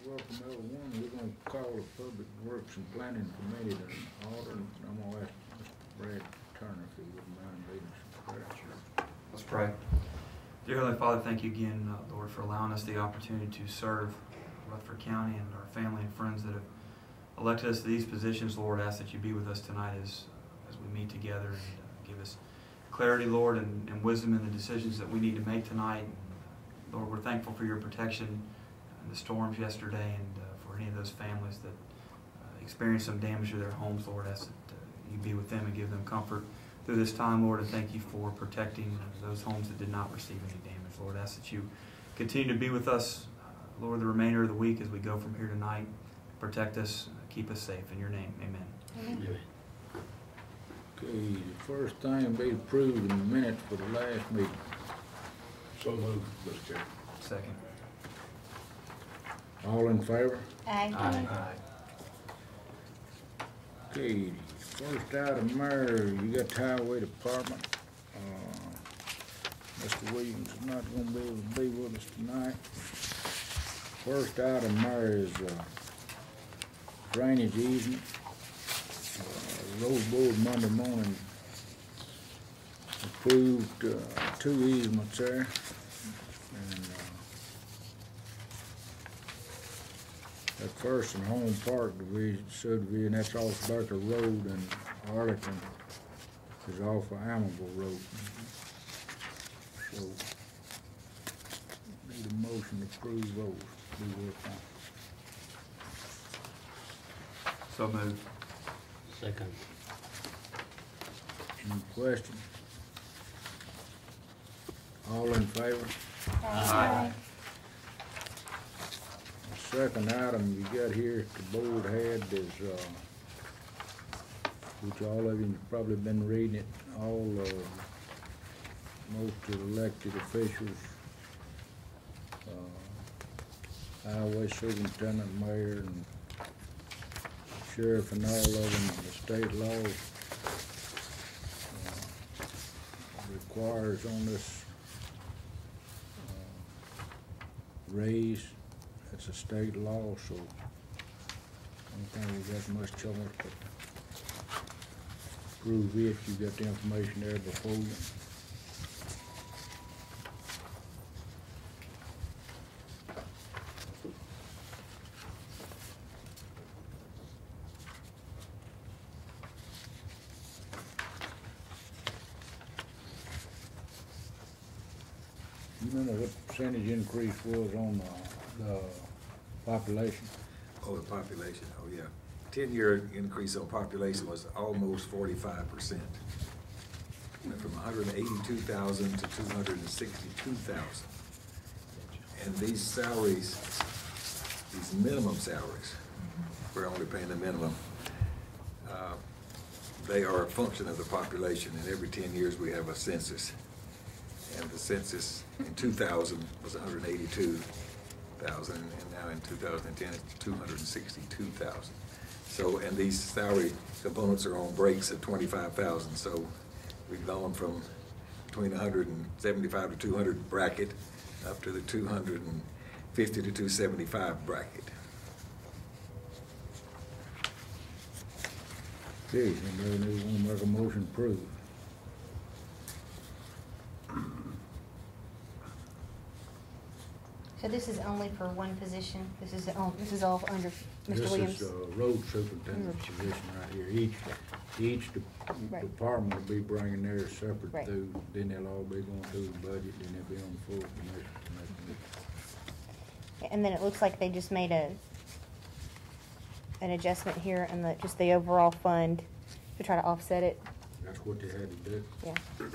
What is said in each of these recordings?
Welcome everyone. We're gonna call the Public Works and Planning Committee to order. I'm gonna ask Mr. Brad Turner if he wouldn't mind leading some prayer. Let's pray. Dear Heavenly Father, thank you again, Lord, for allowing us the opportunity to serve Rutherford County and our family and friends that have elected us to these positions. Lord, I ask that you be with us tonight as we meet together and give us clarity, Lord, and wisdom in the decisions that we need to make tonight. Lord, we're thankful for your protection in the storms yesterday and for any of those families that experienced some damage to their homes. Lord, I ask that you be with them and give them comfort through this time, Lord, and thank you for protecting those homes that did not receive any damage. Lord, I ask that you continue to be with us, Lord, the remainder of the week as we go from here tonight. Protect us, keep us safe. In your name, amen. Amen. Okay, the first thing be approved in the minutes for the last meeting. So moved, Mr. Chairman. Second. All in favor? Aye. Aye. Okay, first item, Mayor, you got the Highway Department. Mr. Williams is not gonna be able to be with us tonight. First item, Mayor, is drainage easement. Road Board Monday morning approved 2 easements there. And at first in Home Park Division, subdivision, that's off Baker Road, and Arlington is off of Amable Road. So, need a motion to approve those. Be worked on. So moved. Second. Any questions? All in favor? Aye. The second item you got here, the board had is, which all of you have probably been reading it, most of the elected officials, highway superintendent, mayor, and sheriff, and all of them, the state law requires on this raise. It's a state law, so I don't think we got much choice but prove it. You got the information there before you. You remember what percentage increase was on the population? Oh, the population, oh yeah. 10-year increase on population was almost 45%. Went from 182,000 to 262,000. And these salaries, these minimum salaries, we're only paying the minimum, they are a function of the population, and every 10 years we have a census. And the census in 2000 was 182,000, and now in 2010 it's 262,000. So, and these salary components are on breaks at 25,000. So we've gone from between 175 to 200 bracket up to the 250 to 275 bracket. Okay, anybody want to make a motion to approve? So this is only for one position? This is all under Mr. Williams? This is road superintendent's position right here. Each Right. department will be bringing theirs separate Right. through, then they'll all be going through the budget, then they'll be on the full commission. And then it looks like they just made an adjustment here in just the overall fund to try to offset it. That's what they had to do. Yeah. I'd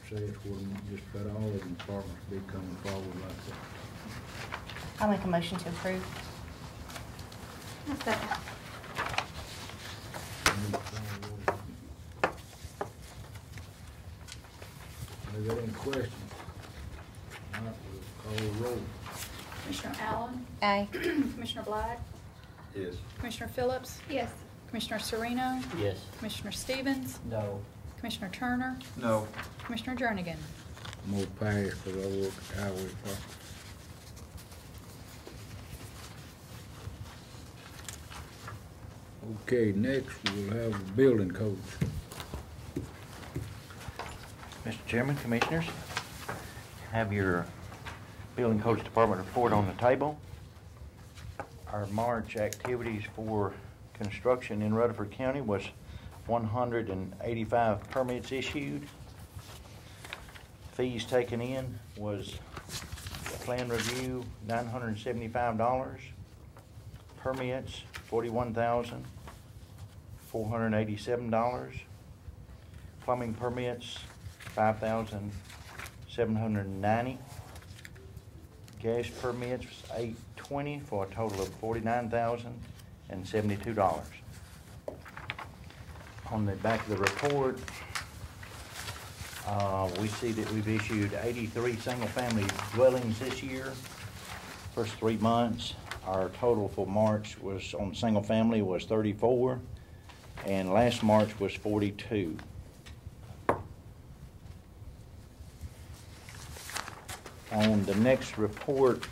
say it's what just about all of the departments be coming forward like that. I'll make a motion to approve. They got any questions? All right, we'll call roll. Commissioner Allen? Aye. Commissioner Black? Yes. Commissioner Phillips? Yes. Commissioner Sereno? Yes. Commissioner Stevens? No. Commissioner Turner? No. Commissioner Jernigan? More pass for the highway department. Okay, next we'll have the building coach. Mr. Chairman, Commissioners, have your Building Codes Department report on the table. Our March activities for construction in Rutherford County was 185 permits issued. Fees taken in was plan review, $975. Permits, $41,487. Plumbing permits, $5,790. Gas permits was $820 for a total of $49,072. On the back of the report, we see that we've issued 83 single-family dwellings this year. First 3 months, our total for March was on single-family was 34, and last March was 42. On the next report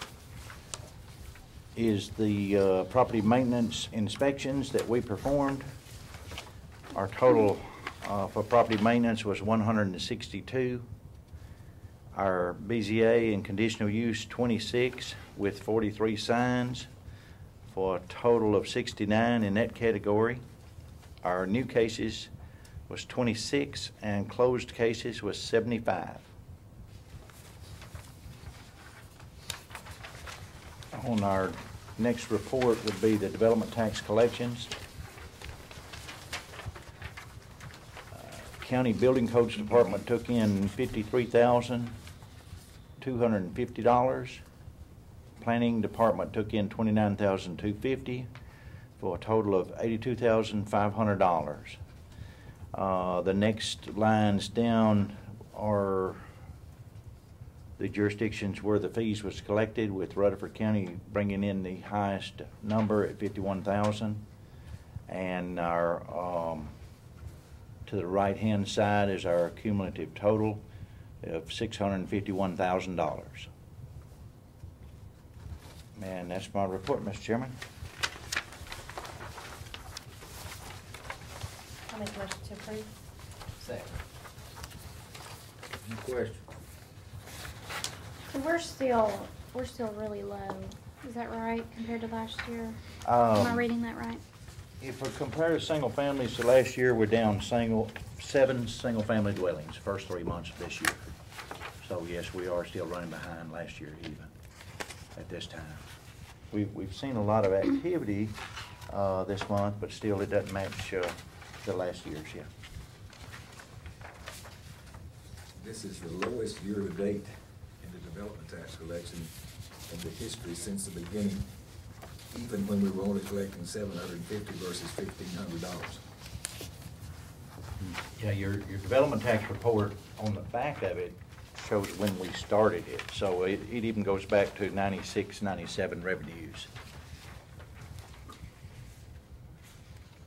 is the property maintenance inspections that we performed. Our total for property maintenance was 162. Our BZA and conditional use 26 with 43 signs for a total of 69 in that category. Our new cases was 26 and closed cases was 75. On our next report would be the development tax collections. County Building Codes Department took in $53,250. Planning Department took in $29,250 for a total of $82,500. The next lines down are the jurisdictions where the fees was collected, with Rutherford County bringing in the highest number at $51,000, and our to the right-hand side is our cumulative total of $651,000. And that's my report, Mr. Chairman. I'll make a motion to approve. Second. Any questions? So we're still really low. Is that right compared to last year? Um, Am I reading that right? If we compare single families to last year, we're down 7 single-family dwellings first 3 months of this year. So yes, we are still running behind last year even at this time. We've seen a lot of activity this month, but still it doesn't match the last year's yet. This is the lowest year-to-date in the development tax collection in the history since the beginning, even when we were only collecting $750 versus $1,500. Yeah, your development tax report on the back of it shows when we started it. So it even goes back to 96, 97 revenues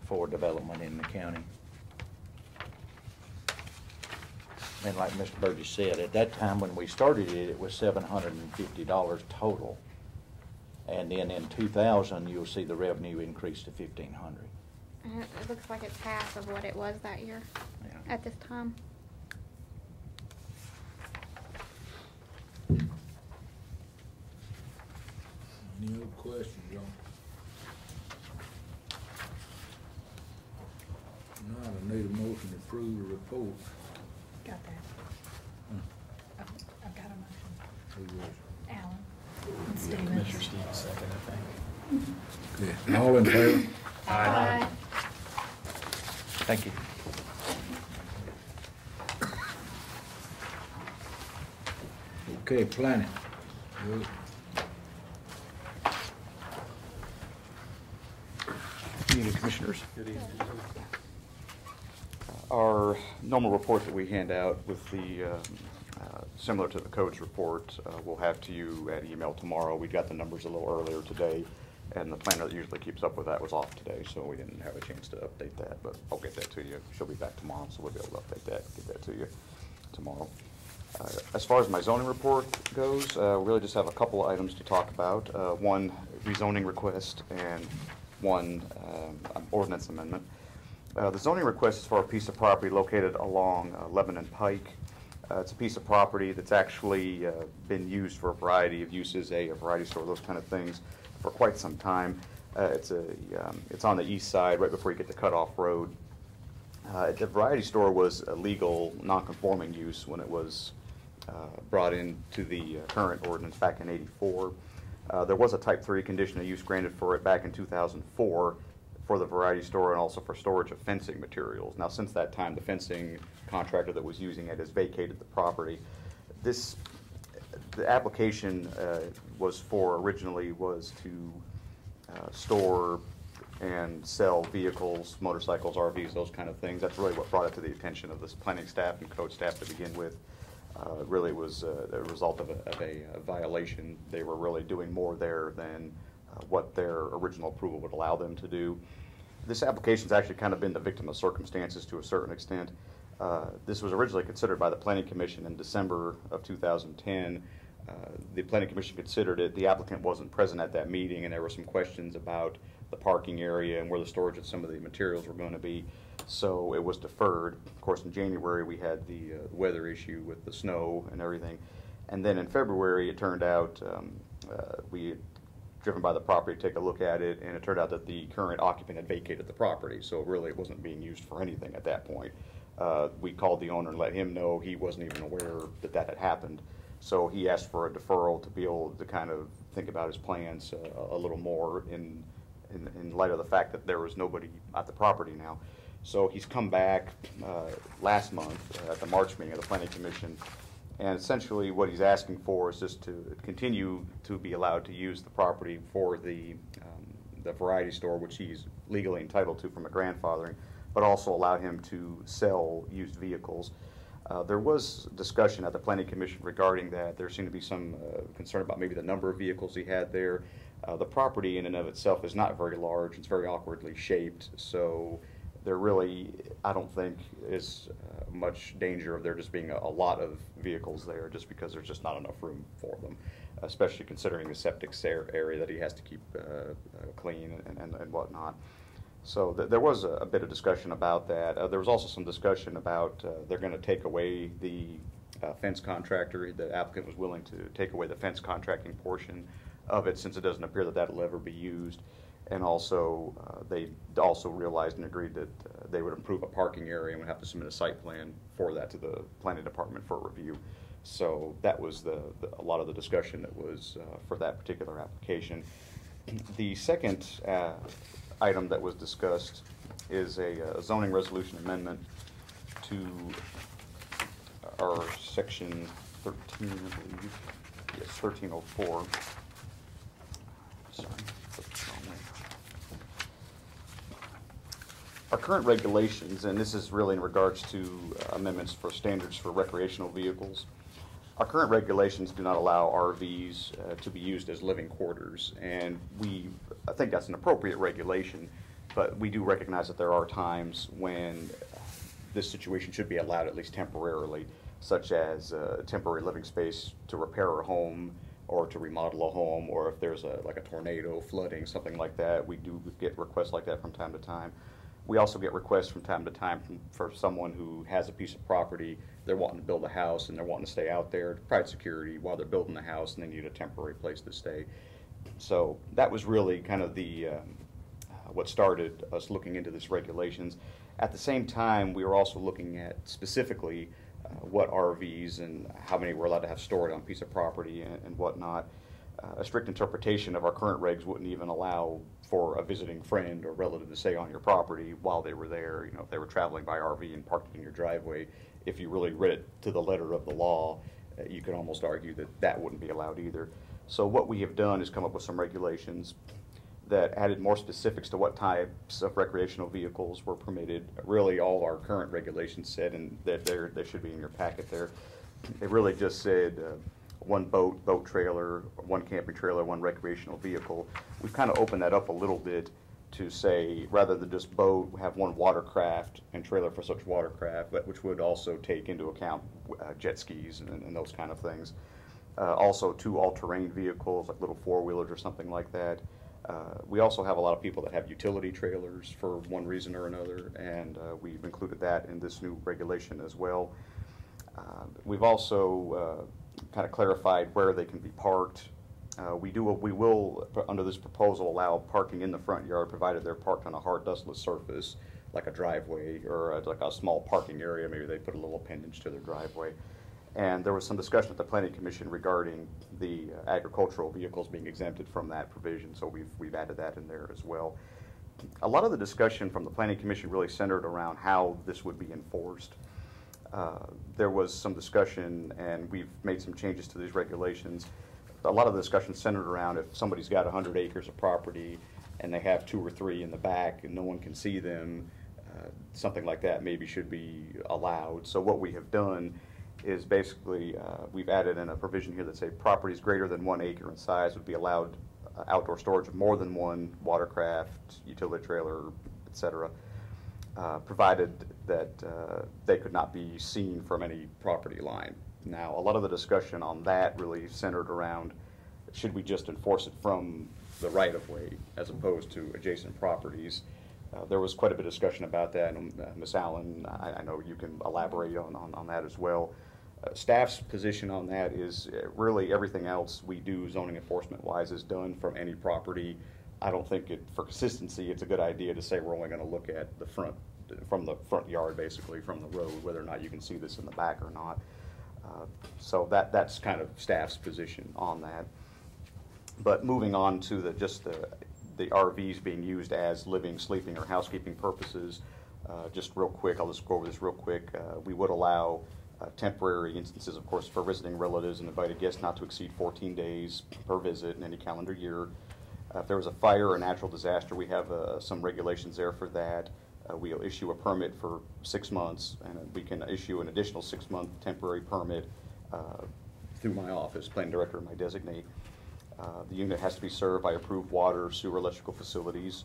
for development in the county. And like Mr. Burgess said, at that time when we started it, it was $750 total. And then in 2000, you'll see the revenue increase to $1,500. It looks like it's half of what it was that year Yeah. at this time. Any other questions, y'all? Not, I need a motion to approve the report. Got that. I've got a motion. Who was Alan and Stevens. Stevens second, I think. it? Okay, all in favor? Aye. Thank you. Okay, planning. Good. Evening, Commissioners. Our normal report that we hand out with the, similar to the codes report, we'll have to you at email tomorrow. We got the numbers a little earlier today, and the planner that usually keeps up with that was off today, so we didn't have a chance to update that, but I'll get that to you. She'll be back tomorrow, so we'll be able to update that, get that to you tomorrow. As far as my zoning report goes, we really just have a couple items to talk about. One, rezoning request, and one ordinance amendment. The zoning request is for a piece of property located along Lebanon Pike. It's a piece of property that's actually been used for a variety of uses, a variety store, those kind of things, for quite some time. It's on the east side, right before you get to Cutoff Road. The variety store was a legal, non-conforming use when it was brought into the current ordinance back in '84. There was a Type 3 conditional use granted for it back in 2004 for the variety store and also for storage of fencing materials. Now, since that time, the fencing contractor that was using it has vacated the property. The application originally was to store and sell vehicles, motorcycles, RVs, those kind of things. That's really what brought it to the attention of this planning staff and code staff to begin with. Really was a result of a violation. They were really doing more there than what their original approval would allow them to do. This application's actually kind of been the victim of circumstances to a certain extent. This was originally considered by the Planning Commission in December of 2010. The Planning Commission considered it. The applicant wasn't present at that meeting, and there were some questions about the parking area and where the storage of some of the materials were going to be. So it was deferred. Of course, in January we had the weather issue with the snow and everything. And then in February it turned out we had driven by the property to take a look at it, and it turned out that the current occupant had vacated the property. So really it wasn't being used for anything at that point. We called the owner and let him know. He wasn't even aware that that had happened. So he asked for a deferral to be able to kind of think about his plans a little more in light of the fact that there was nobody at the property now. So he's come back last month at the March meeting of the Planning Commission, and essentially what he's asking for is just to continue to be allowed to use the property for the variety store, which he's legally entitled to from a grandfathering, but also allow him to sell used vehicles. There was discussion at the Planning Commission regarding that. There seemed to be some concern about maybe the number of vehicles he had there. The property in and of itself is not very large. It's very awkwardly shaped, so there really, I don't think, is much danger of there just being a lot of vehicles there, just because there's just not enough room for them, especially considering the septic area that he has to keep clean and whatnot. So there was a bit of discussion about that. There was also some discussion about they're going to take away the fence contractor. The applicant was willing to take away the fence contracting portion of it, since it doesn't appear that that'll ever be used. And also, they also realized and agreed that they would improve a parking area and would have to submit a site plan for that to the planning department for review. So that was a lot of the discussion that was for that particular application. The second item that was discussed is a zoning resolution amendment to our section 13, I believe. Yes, 1304. Sorry, our current regulations, and this is really in regards to amendments for standards for recreational vehicles. Our current regulations do not allow RVs to be used as living quarters, and I think that's an appropriate regulation, but we do recognize that there are times when this situation should be allowed, at least temporarily, such as a temporary living space to repair a home or to remodel a home, or if there's like a tornado, flooding, something like that. We do get requests like that from time to time. We also get requests from time to time for someone who has a piece of property, they're wanting to build a house and they're wanting to stay out there to provide security while they're building the house, and they need a temporary place to stay. So that was really kind of what started us looking into this regulations. At the same time, we were also looking at specifically what RVs and how many we're allowed to have stored on a piece of property and whatnot. A strict interpretation of our current regs wouldn't even allow for a visiting friend or relative to stay on your property while they were there. You know, if they were traveling by RV and parked in your driveway, if you really read it to the letter of the law, you could almost argue that that wouldn't be allowed either. So what we have done is come up with some regulations that added more specifics to what types of recreational vehicles were permitted. Really, all our current regulations said, and that they should be in your packet there. It really just said one boat trailer, one camping trailer, one recreational vehicle. We've kind of opened that up a little bit to say, rather than just boat, have one watercraft and trailer for such watercraft, but which would also take into account jet skis and those kind of things. Also, two all-terrain vehicles, like little four-wheelers or something like that. We also have a lot of people that have utility trailers for one reason or another, and we've included that in this new regulation as well. We've also kind of clarified where they can be parked. We will, under this proposal, allow parking in the front yard, provided they're parked on a hard dustless surface, like a driveway or like a small parking area. Maybe they put a little appendage to their driveway. And there was some discussion at the Planning Commission regarding the agricultural vehicles being exempted from that provision, so we've added that in there as well. A lot of the discussion from the Planning Commission really centered around how this would be enforced. There was some discussion, and we've made some changes to these regulations. A lot of the discussion centered around if somebody's got 100 acres of property and they have 2 or 3 in the back and no one can see them, something like that maybe should be allowed. So what we have done is basically we've added in a provision here that say properties greater than 1 acre in size would be allowed outdoor storage of more than 1 watercraft, utility trailer, etc., provided that they could not be seen from any property line. Now, a lot of the discussion on that really centered around, should we just enforce it from the right-of-way as opposed to adjacent properties? There was quite a bit of discussion about that, and Ms. Allen, I know you can elaborate on that as well. Staff's position on that is really everything else we do zoning enforcement-wise is done from any property. I don't think for consistency, it's a good idea to say we're only going to look at the front, from the front yard, basically, from the road, whether or not you can see this in the back or not. So that's kind of staff's position on that. But moving on to the RVs being used as living, sleeping, or housekeeping purposes, just real quick, I'll just go over this real quick. We would allow temporary instances, of course, for visiting relatives and invited guests not to exceed 14 days per visit in any calendar year. If there was a fire or natural disaster, we have some regulations there for that. We'll issue a permit for 6 months, and we can issue an additional 6-month temporary permit through my office, planning director and my designate. The unit has to be served by approved water, sewer, electrical facilities,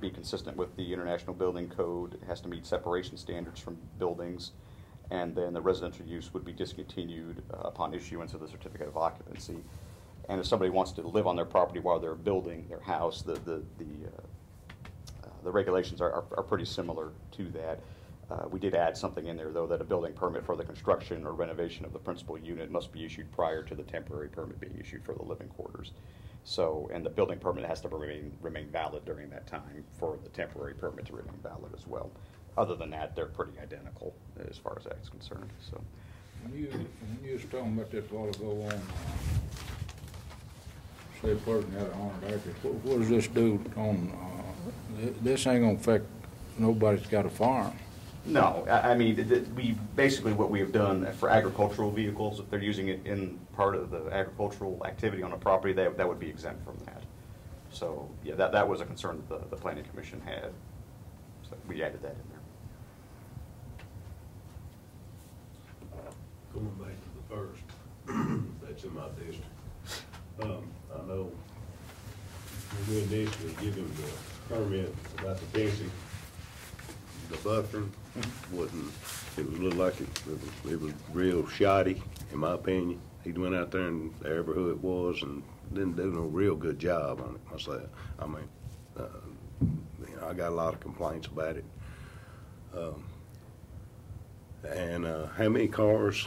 be consistent with the International Building Code. It has to meet separation standards from buildings, and then the residential use would be discontinued upon issuance of the certificate of occupancy. And if somebody wants to live on their property while they're building their house, the regulations are pretty similar to that. We did add something in there, though, that a building permit for the construction or renovation of the principal unit must be issued prior to the temporary permit being issued for the living quarters. So, and the building permit has to remain valid during that time for the temporary permit to remain valid as well. Other than that, they're pretty identical as far as that's concerned. So, When you was talking about this a while ago on, say a person had 100 acres, what does this do on, this ain't gonna affect nobody's got a farm. no, I mean, we basically what we have done for agricultural vehicles, if they're using it in part of the agricultural activity on a property, that would be exempt from that. So, yeah, that was a concern that the Planning Commission had. So we added that in there. Going back to the first, that's in my district. I know when we initially give him the permit about the fencing, the buffering wasn't, it looked like it was real shoddy, in my opinion. He went out there and every who it was and didn't do no real good job on it myself. I mean, you know, I got a lot of complaints about it. How many cars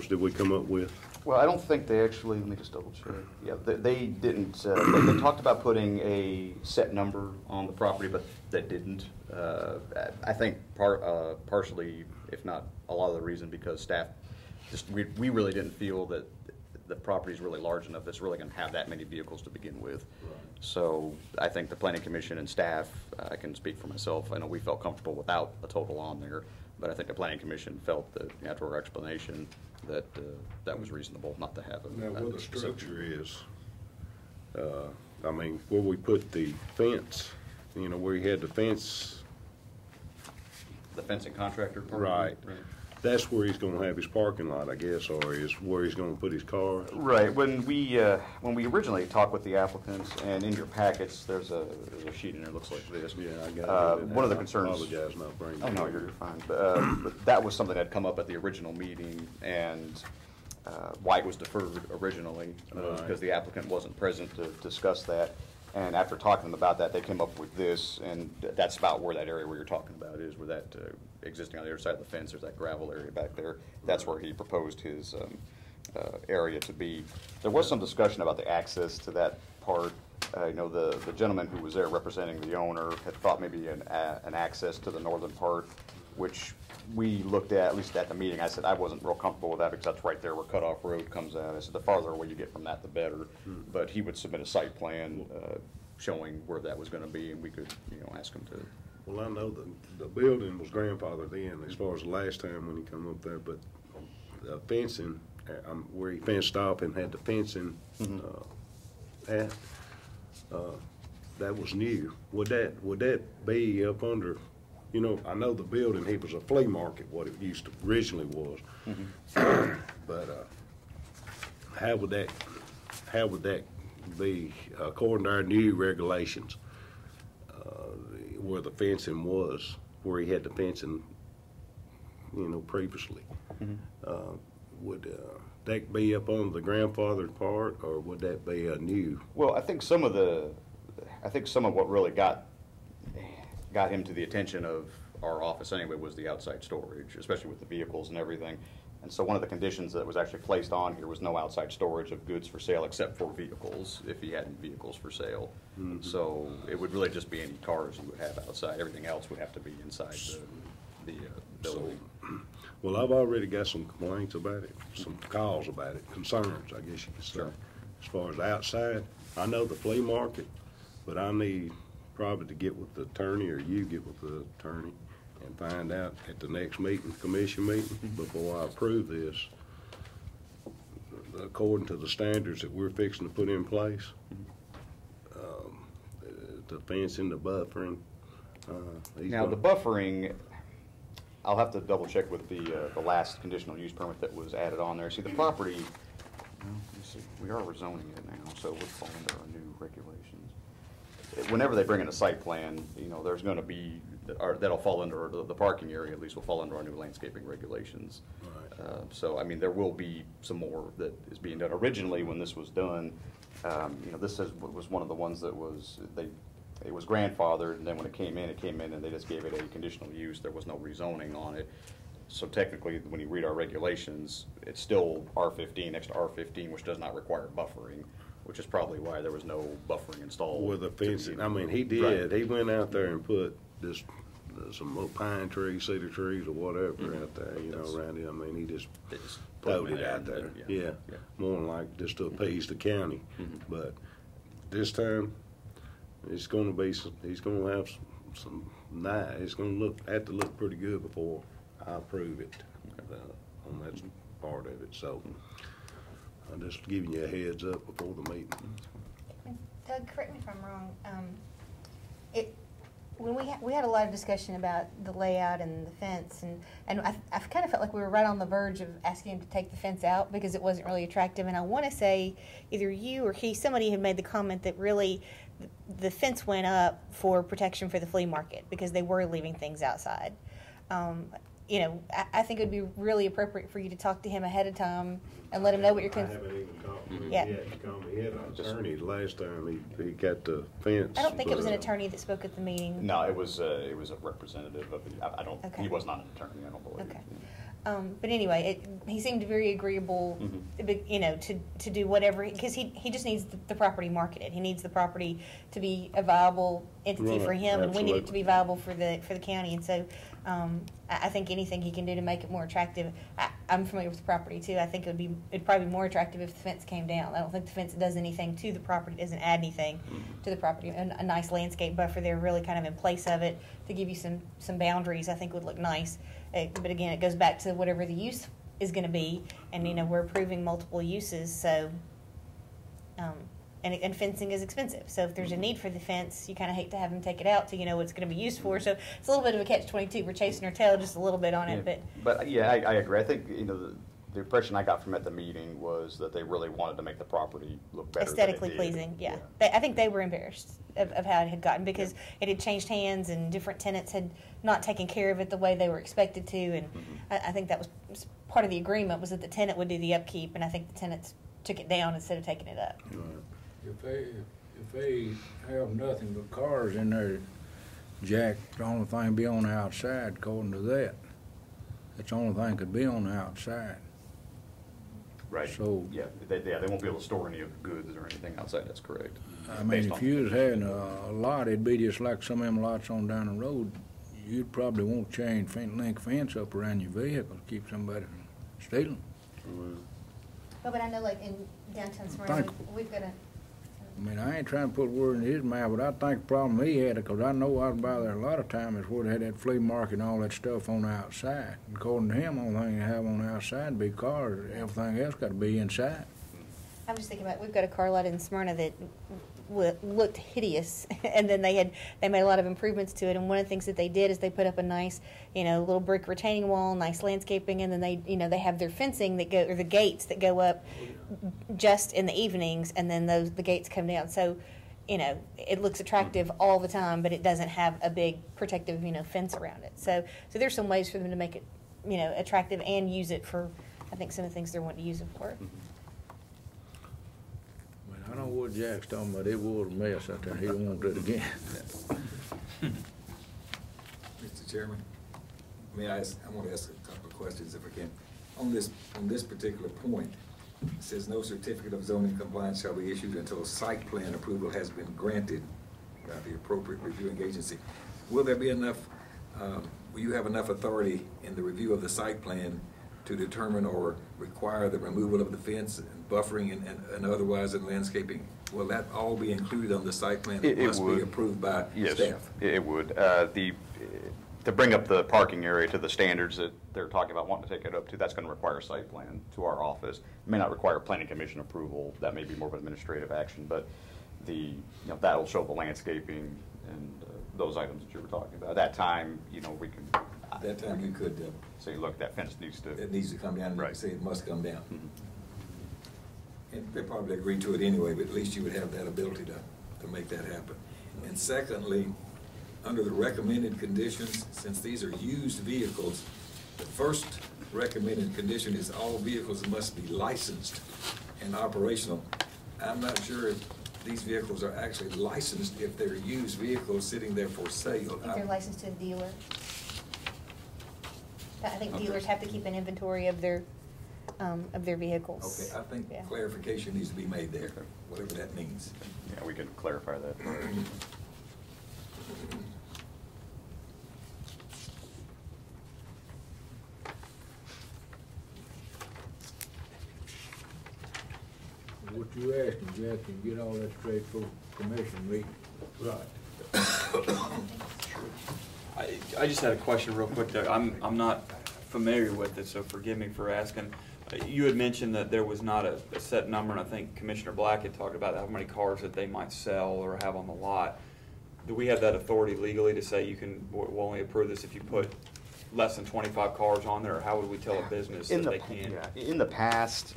did we come up with? Well, I don't think they actually, let me just double check. Yeah, they didn't, they talked about putting a set number on the property, but they didn't. I think partially, if not a lot of the reason, because staff, we really didn't feel that the property is really large enough that's really going to have that many vehicles to begin with. Right. So I think the Planning Commission and staff, I can speak for myself, I know we felt comfortable without a total on there, but I think the Planning Commission felt that after our explanation that that was reasonable not to have a now where the structure is, I mean, where we put the fence, you know, where you had the fence. The fencing contractor? Right. That's where he's going to have his parking lot, I guess, or is where he's going to put his car. Right. When we originally talked with the applicants, and in your packets, there's a sheet in there that looks like this. Yeah, I got it. One of the concerns. I apologize not bringing it. Oh no, you're fine. But that was something that had come up at the original meeting, and why it was deferred originally because the applicant wasn't present to discuss that. And after talking to them about that, they came up with this, and that's about where that area where you're talking about is, where that existing on the other side of the fence, there's that gravel area back there. That's where he proposed his area to be. There was some discussion about the access to that part. You know, the gentleman who was there representing the owner had thought maybe an access to the northern part, which we looked at least at the meeting. I said I wasn't real comfortable with that because that's right there where Cutoff Road comes out. I said the farther away you get from that, the better. But he would submit a site plan showing where that was going to be, and we could, you know, ask him to. Well, I know the building was grandfathered in as far as the last time when he come up there, but the fencing, where he fenced off and had the fencing that was new. Would that be up under, you know, I know the building, it was a flea market, what it used to originally was. But how would that be according to our new regulations, where the fencing was, where he had the fencing, you know, previously? Would that be up on the grandfathered part, or would that be a new? Well, I think some of what really got him to the attention of our office anyway was the outside storage, especially with the vehicles and everything. And so one of the conditions that was actually placed on here was no outside storage of goods for sale except for vehicles, if he had any vehicles for sale. So it would really just be any cars he would have outside. Everything else would have to be inside the building. Well, I've already got some complaints about it, some calls about it, concerns, I guess you could say. Sure. As far as outside, I know the flea market, but I need probably to get with the attorney, or you get with the attorney, and find out at the next meeting, commission meeting, before I approve this, according to the standards that we're fixing to put in place, the fencing, the buffering. Now, the buffering, I'll have to double check with the last conditional use permit that was added on there. See, the property, well, let's see, we are rezoning it now, so it would fall under our new regulations. Whenever they bring in a site plan, you know, there's going to be, that'll fall under, the parking area at least will fall under our new landscaping regulations. Right. So, I mean, there will be some more that is being done. Originally, when this was done, you know, this was one of the ones that was, it was grandfathered, and then when it came in, and they just gave it a conditional use. There was no rezoning on it. So technically, when you read our regulations, it's still R15 next to R15, which does not require buffering, which is probably why there was no buffering installed. With the fencing, I mean, he did. Right. He went out there and put this some little pine trees, cedar trees, or whatever out there, you know, around it. I mean, he just throwed it out there. Yeah, more than like just to appease the county. But this time, it's going to be he's going to have some nice. It's going to have to look pretty good before I approve it on that part of it. So I'm just giving you a heads up before the meeting. Doug, correct me if I'm wrong. When we had a lot of discussion about the layout and the fence, and I kind of felt like we were right on the verge of asking him to take the fence out because it wasn't really attractive. And I want to say either you or somebody had made the comment that really the fence went up for protection for the flea market because they were leaving things outside. You know, I think it would be really appropriate for you to talk to him ahead of time and let him know what you're I haven't even talked to him Yeah. yet. He had an attorney the last time he got the fence. I don't think it was an attorney that spoke at the meeting. No, it was a representative of the, I don't, Okay. he was not an attorney, I don't believe. Okay. But anyway, he seemed very agreeable, you know, to do whatever, because he just needs the property marketed. He needs the property to be a viable entity Right, for him, and we need it to absolutely. be viable for the county. And so I think anything he can do to make it more attractive. I'm familiar with the property too. I think it'd probably be more attractive if the fence came down. I don't think the fence does anything to the property. It doesn't add anything to the property. A nice landscape buffer there, really kind of in place of it to give you some boundaries. I think would look nice. But again, it goes back to whatever the use is going to be, and you know we're approving multiple uses, so and fencing is expensive. So if there's a need for the fence, you kind of hate to have them take it out till you know what it's going to be used for. So it's a little bit of a catch-22. We're chasing our tail just a little bit on it, But yeah, I agree. I think, you know, the impression I got from at the meeting was that they really wanted to make the property look better. aesthetically than it did. pleasing. Yeah, I think they were embarrassed of how it had gotten because it had changed hands and different tenants had not taken care of it the way they were expected to, and I think that was part of the agreement was that the tenant would do the upkeep, and I think the tenants took it down instead of taking it up. If If they have nothing but cars in there, Jack, the only thing be on the outside according to that. That's the only thing could be on the outside. Right. So- Yeah, they won't be able to store any of the goods or anything outside, that's correct. I mean, Based if on- you was having a lot, it'd be just like some of them lots on down the road. You'd probably want to chain link fence up around your vehicle to keep somebody from stealing. Well, but I know like in downtown Smyrna, Thank- we've got a, I mean, I ain't trying to put word in his mouth, but I think the problem he had, because I know I was by there a lot of time, is where they had that flea market and all that stuff on the outside. According to him, the only thing they have on the outside be cars. Everything else got to be inside. I'm just thinking about, we've got a car lot in Smyrna that looked hideous, and then they made a lot of improvements to it, and one of the things that they did is they put up a nice, little brick retaining wall, nice landscaping, and then they have their fencing that go, or the gates that go up just in the evenings, and then the gates come down. So, it looks attractive all the time, but it doesn't have a big protective, fence around it. So there's some ways for them to make it, attractive and use it for, I think, some of the things they're wanting to use it for. I mean, I know what Jack's talking about. It was a mess out there. He don't want it again. Mr. Chairman, I want to ask a couple of questions if I can. On this particular point, it says no certificate of zoning compliance shall be issued until site plan approval has been granted by the appropriate reviewing agency. Will there be enough, will you have enough authority in the review of the site plan to determine or require the removal of the fence and buffering and otherwise in landscaping? Will that all be included on the site plan? It must be approved by Yes, staff. it would. To bring up the parking area to the standards that they're talking about wanting to take it up to, that's going to require a site plan to our office. It may not require planning commission approval. That may be more of an administrative action, but that'll show the landscaping and those items that you were talking about. At that time, we can. At that time, you could say, look, that fence needs to. It needs to come down, and you Right. can say it must come down. Mm-hmm. And they probably agree to it anyway, but at least you would have that ability to make that happen. And secondly, under the recommended conditions, since these are used vehicles, the first recommended condition is all vehicles must be licensed and operational. I'm not sure if these vehicles are actually licensed if they're used vehicles sitting there for sale. If they're licensed to a dealer. I think Okay. dealers have to keep an inventory of their vehicles. Okay, I think Yeah. clarification needs to be made there, whatever that means. Yeah, we can clarify that. What you asked him, Jack, and get all that straight for commission meeting. Right. I just had a question real quick there. I'm not familiar with it, so forgive me for asking. You had mentioned that there was not a set number, and I think Commissioner Black had talked about how many cars that they might sell or have on the lot. Do we have that authority legally to say we'll only approve this if you put less than 25 cars on there, or how would we tell a business that they can't? In the past,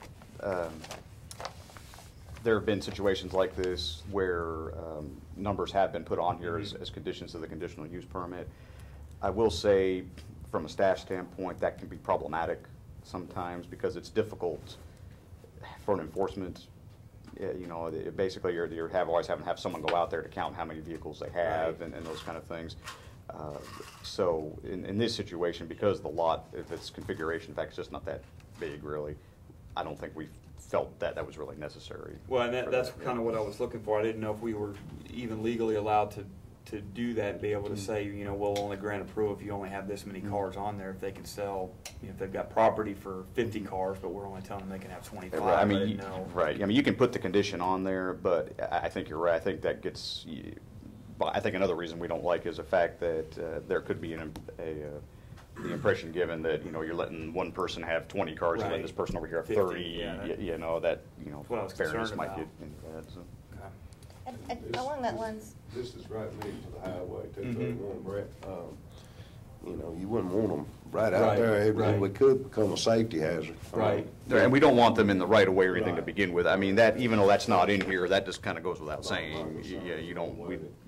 there have been situations like this where numbers have been put on here as conditions of the conditional use permit. I will say, from a staff standpoint, that can be problematic sometimes because it's difficult for an enforcement. Basically, you always have someone go out there to count how many vehicles they have and those kind of things. So in this situation, because the lot, if its configuration, in fact, it's just not that big really, I don't think we felt that was really necessary. Well, and that's kind of what I was looking for. I didn't know if we were even legally allowed to do that and be able to say, we'll only grant approval if you only have this many cars on there. If they can sell, if they've got property for 50 cars, but we're only telling them they can have 25. Right. I didn't know. Right. I mean, you can put the condition on there, but I think you're right. I think that gets. But I think another reason we don't like is the fact that there could be the impression given that you're letting one person have 20 cars and letting this person over here have 30. 50, what I was fairness concerned might about. get into that. So. And along that lines, This is right next to the highway, 231, Brett. You wouldn't want them right out Right, there. right. It could become a safety hazard. Right. And we don't want them in the right of way or anything to Right. begin with. I mean, that even though that's not in here, that just kind of goes without saying. Right. You don't.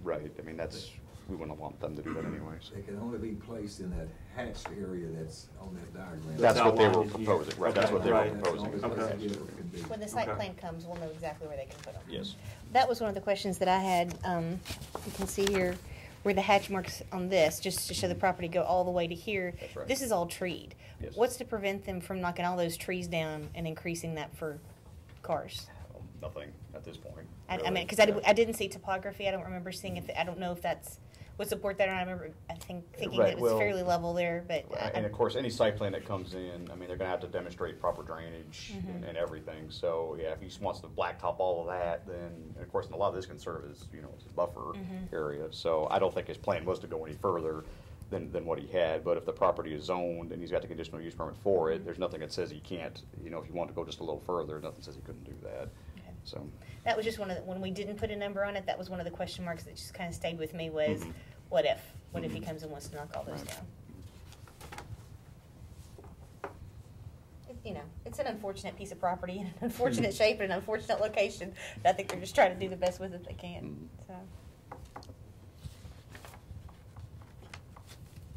Right. I mean, that's. we wouldn't want them to do that anyways. They can only be placed in that hatched area that's on that diagram. That's what they were outlined in here. proposing, right, that's what they were Right. proposing. That's the only place Okay. it can be. When the site Okay. plan comes, we'll know exactly where they can put them. Yes. That was one of the questions that I had. You can see here where the hatch marks on this, just to show the property go all the way to here. That's right. This is all treed. Yes. What's to prevent them from knocking all those trees down and increasing that for cars? Nothing at this point. I really. mean, because I didn't see topography. I don't remember seeing if, I don't know if that's, would support that or not. I remember, thinking Right, that it was well, fairly level there, but. And of course, any site plan that comes in, I mean, they're gonna have to demonstrate proper drainage Mhm. and everything. So, yeah, if he just wants to blacktop all of that, then, and of course, a lot of this can serve as, as a buffer Mhm. area. So I don't think his plan was to go any further than what he had. But if the property is zoned and he's got the conditional use permit for it, there's nothing that says he can't, if you want to go just a little further, nothing says he couldn't do that. Okay. So. That was just one of the, when we didn't put a number on it, that was one of the question marks that just kind of stayed with me was, Mhm. what if? What if he Mhm. comes and wants to knock all those Right. down? It's an unfortunate piece of property in an unfortunate shape and an unfortunate location. I think they're just trying to do the best with it they can, Mhm. so.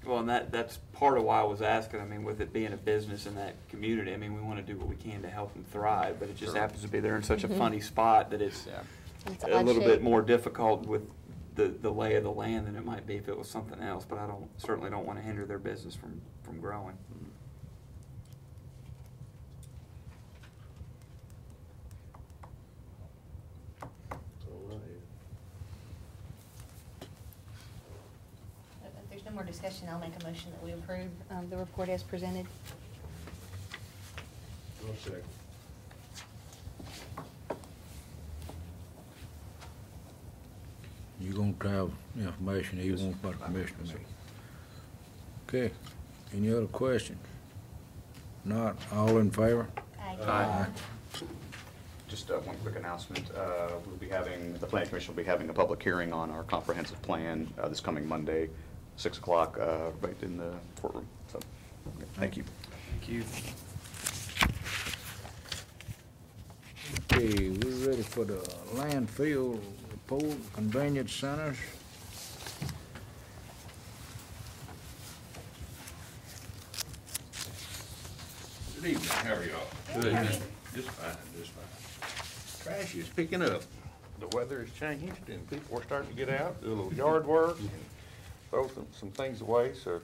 Well, and that's part of why I was asking. I mean, with it being a business in that community, I mean, we want to do what we can to help them thrive, but it just Sure. happens to be there in such a Mhm. funny spot that it's Yeah. It's a odd little shape. bit more difficult with the lay of the land than it might be if it was something else. But I certainly don't want to hinder their business from growing. All right. If there's no more discussion, I'll make a motion that we approve the report as presented. One second. You gonna have information you want by the commissioner meeting? Okay, any other questions? Not, all in favor? Aye. Just one quick announcement. We'll be having, the Planning Commission will be having a public hearing on our comprehensive plan this coming Monday, 6 o'clock, right in the courtroom. So, thank you. Thank you. Okay, we're ready for the landfill report, convenience centers. Good evening, how are y'all? Good. Just fine, just fine. Trash is picking up. The weather has changed and people are starting to get out, do a little yard work and throw some things away, so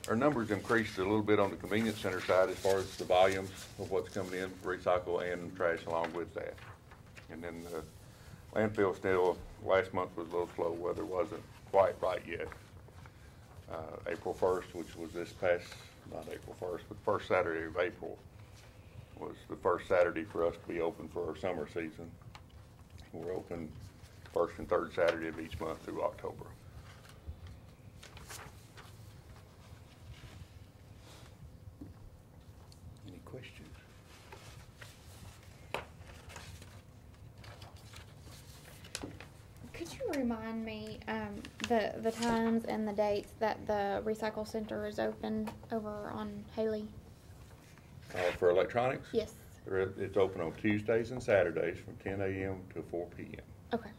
our numbers increased a little bit on the convenience center side as far as the volumes of what's coming in, recycle and trash along with that. And then the landfill still, last month was a little slow, weather wasn't quite right yet. April 1st, which was this past, not April 1st, but first Saturday of April was the first Saturday for us to be open for our summer season. We're open first and third Saturday of each month through October. Any questions? Could you remind me, the times and the dates that the recycle center is open over on Haley? For electronics? Yes. It's open on Tuesdays and Saturdays from 10 a.m. to 4 p.m. Okay.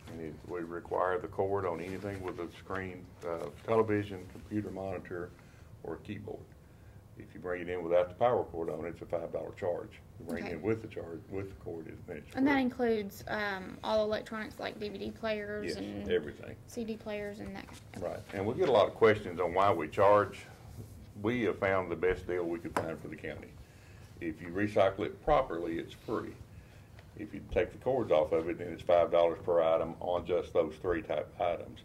And we require the cord on anything with a screen, television, computer monitor, or keyboard. If you bring it in without the power cord on it, it's a $5 charge. You bring it in with the charge, with the cord, it's And that free. includes, all electronics like DVD players Yes, and everything. CD players and that kind of. Right, and we get a lot of questions on why we charge. We have found the best deal we could find for the county. If you recycle it properly, it's free. If you take the cords off of it, then it's $5 per item on just those 3 type items.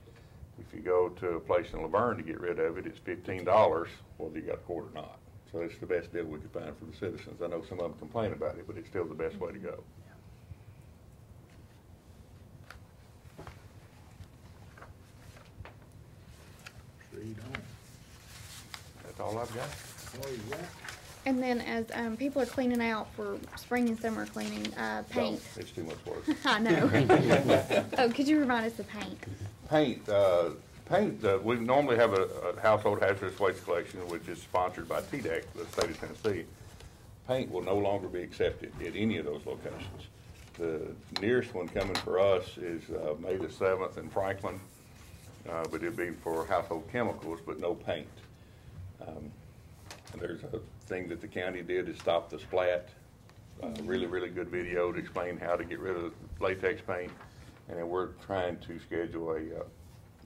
If you go to a place in Laverne to get rid of it, it's $15, whether you got a cord or not. So it's the best deal we could find for the citizens. I know some of them complain about it, but it's still the best way to go. Read on. That's all I've got. Oh, you got? And then as, people are cleaning out for spring and summer cleaning, paint. No, it's too much work. I know. Oh, could you remind us of paint? Paint, we normally have a household hazardous waste collection, which is sponsored by TDEC, the state of Tennessee. Paint will no longer be accepted at any of those locations. The nearest one coming for us is May the 7th in Franklin. but it'd be for household chemicals, but no paint. There's a thing that the county did to stop the splat. Really, really good video to explain how to get rid of latex paint. And then we're trying to schedule a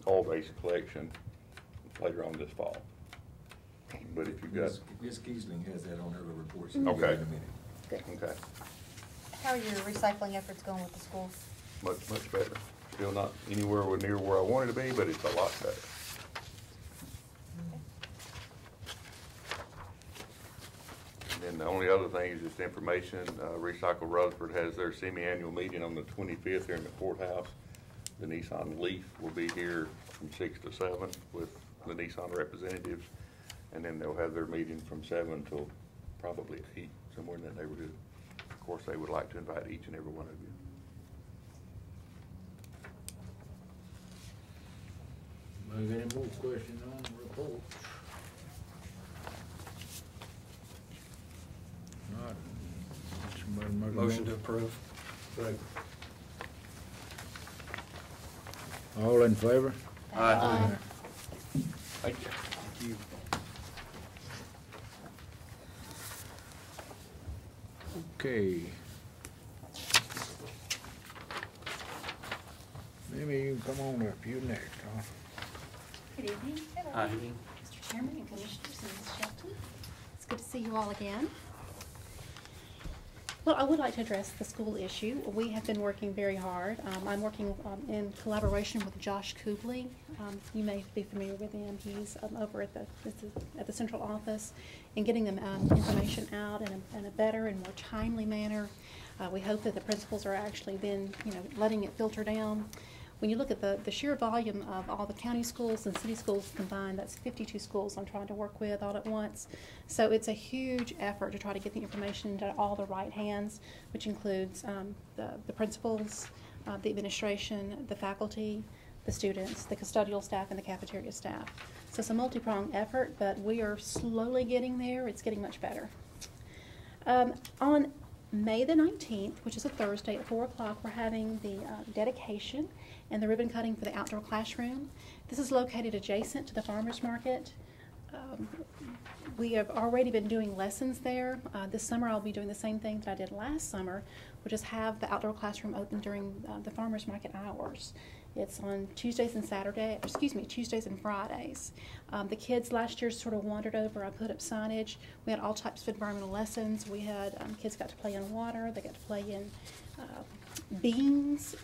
oil-based collection later on this fall. But if you've got... Ms. Kiesling has that on her report. Okay. In a minute. Good. Okay. How are your recycling efforts going with the schools? Much, much better. Still not anywhere near where I wanted to be, but it's a lot better. And then the only other thing is just information. Recycle Rutherford has their semi-annual meeting on the 25th here in the courthouse. The Nissan Leaf will be here from 6 to 7 with the Nissan representatives. And then they'll have their meeting from 7 till probably 8, somewhere in that neighborhood. Of course, they would like to invite each and every one of you. Any more questions on the report? Not. Somebody make a Motion to approve. All in favor? Aye. Thank you. Thank you. Okay. Maybe you can come on up, you next, huh? Good evening. Aye. Mr. Chairman and Commissioners and Ms. Shelton. It's good to see you all again. Well, I would like to address the school issue. We have been working very hard. I'm working in collaboration with Josh Kubley. You may be familiar with him. He's over at the central office and getting them information out in a better and more timely manner. We hope that the principals are actually then, letting it filter down. When you look at the sheer volume of all the county schools and city schools combined, that's 52 schools I'm trying to work with all at once. So it's a huge effort to try to get the information into all the right hands, which includes the principals, the administration, the faculty, the students, the custodial staff, and the cafeteria staff. So it's a multi-pronged effort, but we are slowly getting there. It's getting much better. On May the 19th, which is a Thursday at 4 o'clock, we're having the dedication and the ribbon cutting for the outdoor classroom. This is located adjacent to the farmers market. We have already been doing lessons there. This summer I'll be doing the same thing that I did last summer, which is have the outdoor classroom open during the farmers market hours. It's on Tuesdays and Tuesdays and Fridays. The kids last year sort of wandered over. I put up signage. We had all types of environmental lessons. We had kids got to play in water. They got to play in beans,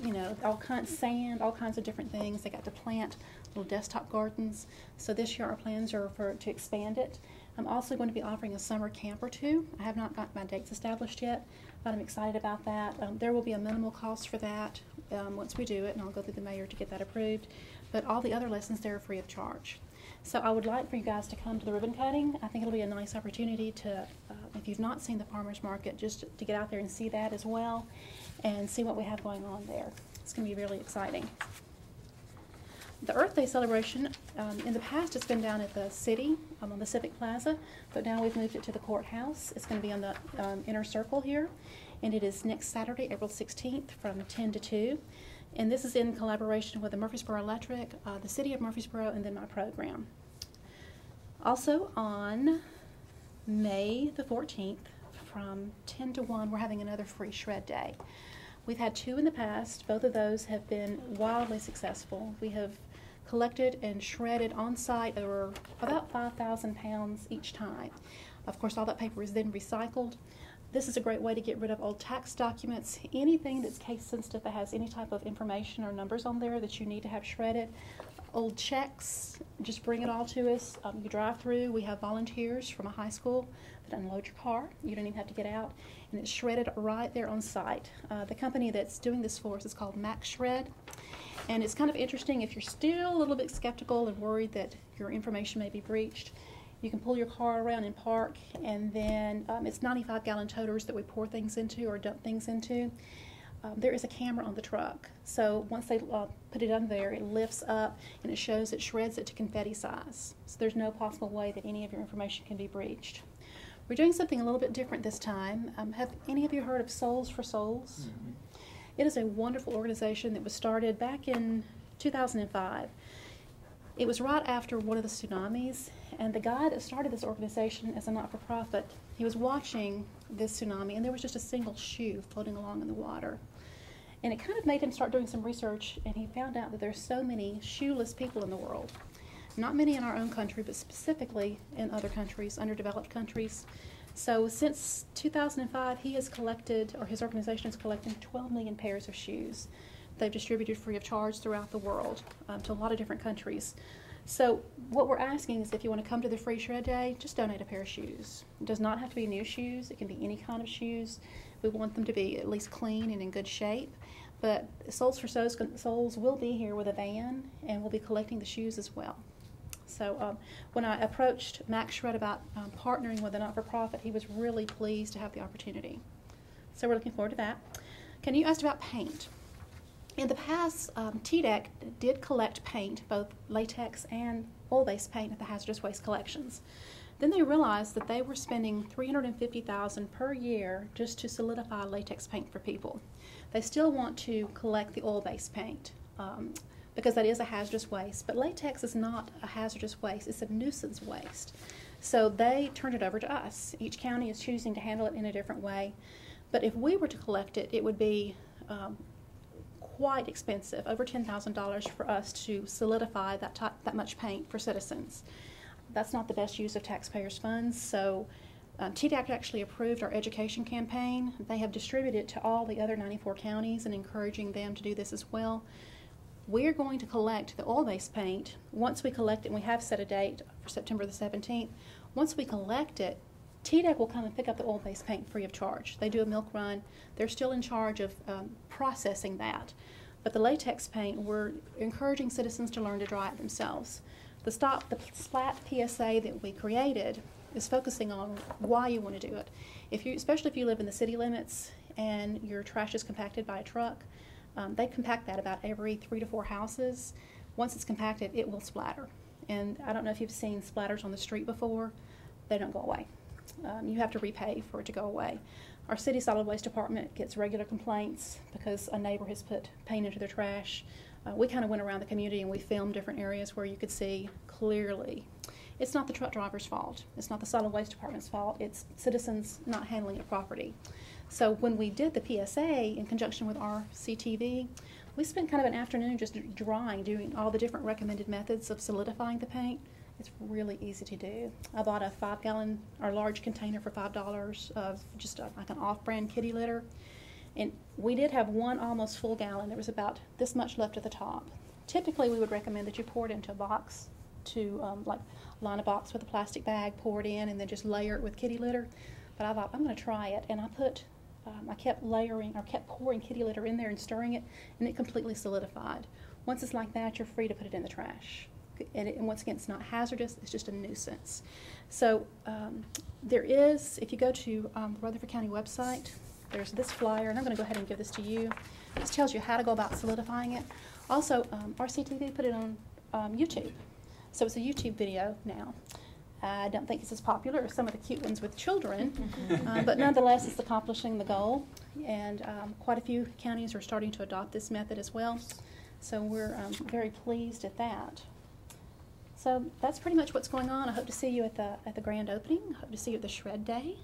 all kinds of sand, all kinds of different things. They got to plant little desktop gardens. So this year our plans are to expand it. I'm also going to be offering a summer camp or two. I have not got my dates established yet, but I'm excited about that. There will be a minimal cost for that once we do it, and I'll go through the mayor to get that approved. But all the other lessons there are free of charge. So I would like for you guys to come to the ribbon cutting. I think it'll be a nice opportunity to, if you've not seen the farmers market, just to get out there and see that as well and see what we have going on there. It's going to be really exciting. The Earth Day celebration, in the past it's been down at the city on the Civic Plaza, but now we've moved it to the courthouse. It's going to be on the inner circle here, and it is next Saturday, April 16th from 10 to 2. And this is in collaboration with the Murfreesboro Electric, the City of Murfreesboro, and then my program. Also on May the 14th from 10 to 1, we're having another free shred day. We've had 2 in the past. Both of those have been wildly successful. We have collected and shredded on site over about 5,000 pounds each time. Of course, all that paper is then recycled. This is a great way to get rid of old tax documents, anything that's case sensitive that has any type of information or numbers on there that you need to have shredded. Old checks, just bring it all to us. You drive through, we have volunteers from a high school that unload your car. You don't even have to get out, and it's shredded right there on site. The company that's doing this for us is called Max Shred, and it's kind of interesting if you're still a little bit skeptical and worried that your information may be breached. You can pull your car around and park, and then it's 95-gallon toters that we pour things into or dump things into. There is a camera on the truck, so once they put it under there, it lifts up and it shows, it shreds it to confetti size. So there's no possible way that any of your information can be breached. We're doing something a little bit different this time. Have any of you heard of Souls for Souls? Mm-hmm. It is a wonderful organization that was started back in 2005. It was right after one of the tsunamis, and the guy that started this organization as a not-for-profit, he was watching this tsunami, and there was just a single shoe floating along in the water. And it kind of made him start doing some research, and he found out that there's so many shoeless people in the world. Not many in our own country, but specifically in other countries, underdeveloped countries. So since 2005, he has collected, or his organization has collected 12 million pairs of shoes. They've distributed free of charge throughout the world to a lot of different countries. So what we're asking is if you want to come to the Free Shred Day, just donate a pair of shoes. It does not have to be new shoes. It can be any kind of shoes. We want them to be at least clean and in good shape. But Souls for Souls will be here with a van, and we'll be collecting the shoes as well. So when I approached Max Shred about partnering with a not-for-profit, he was really pleased to have the opportunity. So we're looking forward to that. Can you ask about paint? In the past, TDEC did collect paint, both latex and oil-based paint at the hazardous waste collections. Then they realized that they were spending $350,000 per year just to solidify latex paint for people. They still want to collect the oil-based paint because that is a hazardous waste, but latex is not a hazardous waste, it's a nuisance waste. So they turned it over to us. Each county is choosing to handle it in a different way, but if we were to collect it, it would be quite expensive, over $10,000 for us to solidify that much paint for citizens. That's not the best use of taxpayers' funds, so TDAC actually approved our education campaign. They have distributed it to all the other 94 counties and encouraging them to do this as well. We're going to collect the oil-based paint. Once we collect it, and we have set a date for September the 17th, once we collect it, TDEC will come and pick up the oil-based paint free of charge. They do a milk run. They're still in charge of processing that. But the latex paint, we're encouraging citizens to learn to dry it themselves. The SPLAT PSA that we created is focusing on why you want to do it. Especially if you live in the city limits and your trash is compacted by a truck, they compact that about every 3 to 4 houses. Once it's compacted, it will splatter. And I don't know if you've seen splatters on the street before. They don't go away. You have to repay for it to go away. Our city solid waste department gets regular complaints because a neighbor has put paint into their trash. We kind of went around the community and we filmed different areas where you could see clearly. It's not the truck driver's fault. It's not the solid waste department's fault. It's citizens not handling it properly. So when we did the PSA in conjunction with RCTV, we spent kind of an afternoon just drawing, doing all the different recommended methods of solidifying the paint. It's really easy to do. I bought a 5-gallon or large container for $5 of just like an off-brand kitty litter. And we did have one almost full gallon. There was about this much left at the top. Typically, we would recommend that you pour it into a box like line a box with a plastic bag, pour it in, and then just layer it with kitty litter. But I thought, I'm going to try it. And I kept pouring kitty litter in there and stirring it, and it completely solidified. Once it's like that, you're free to put it in the trash. And once again, it's not hazardous, it's just a nuisance. So there is, if you go to the Rutherford County website, there's this flyer, and I'm going to go ahead and give this to you. This tells you how to go about solidifying it. Also, RCTV put it on YouTube. So it's a YouTube video now. I don't think it's as popular as some of the cute ones with children, but nonetheless, it's accomplishing the goal. And quite a few counties are starting to adopt this method as well. So we're very pleased at that. So that's pretty much what's going on. I hope to see you at the grand opening. I hope to see you at the Shred Day.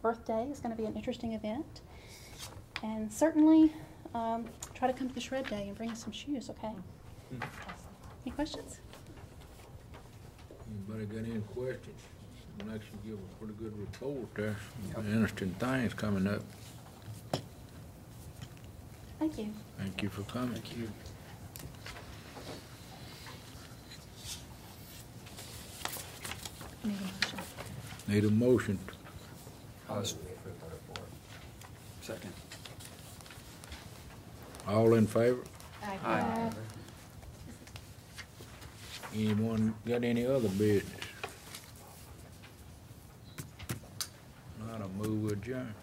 Earth Day is going to be an interesting event. And certainly try to come to the Shred Day and bring us some shoes, okay? Any questions? Anybody got any questions? Alex, you give a pretty good report there. Some interesting things coming up. Thank you. Thank you for coming. Thank you. Need a motion. Second. All in favor? Aye. Anyone got any other business? Not a move adjourn.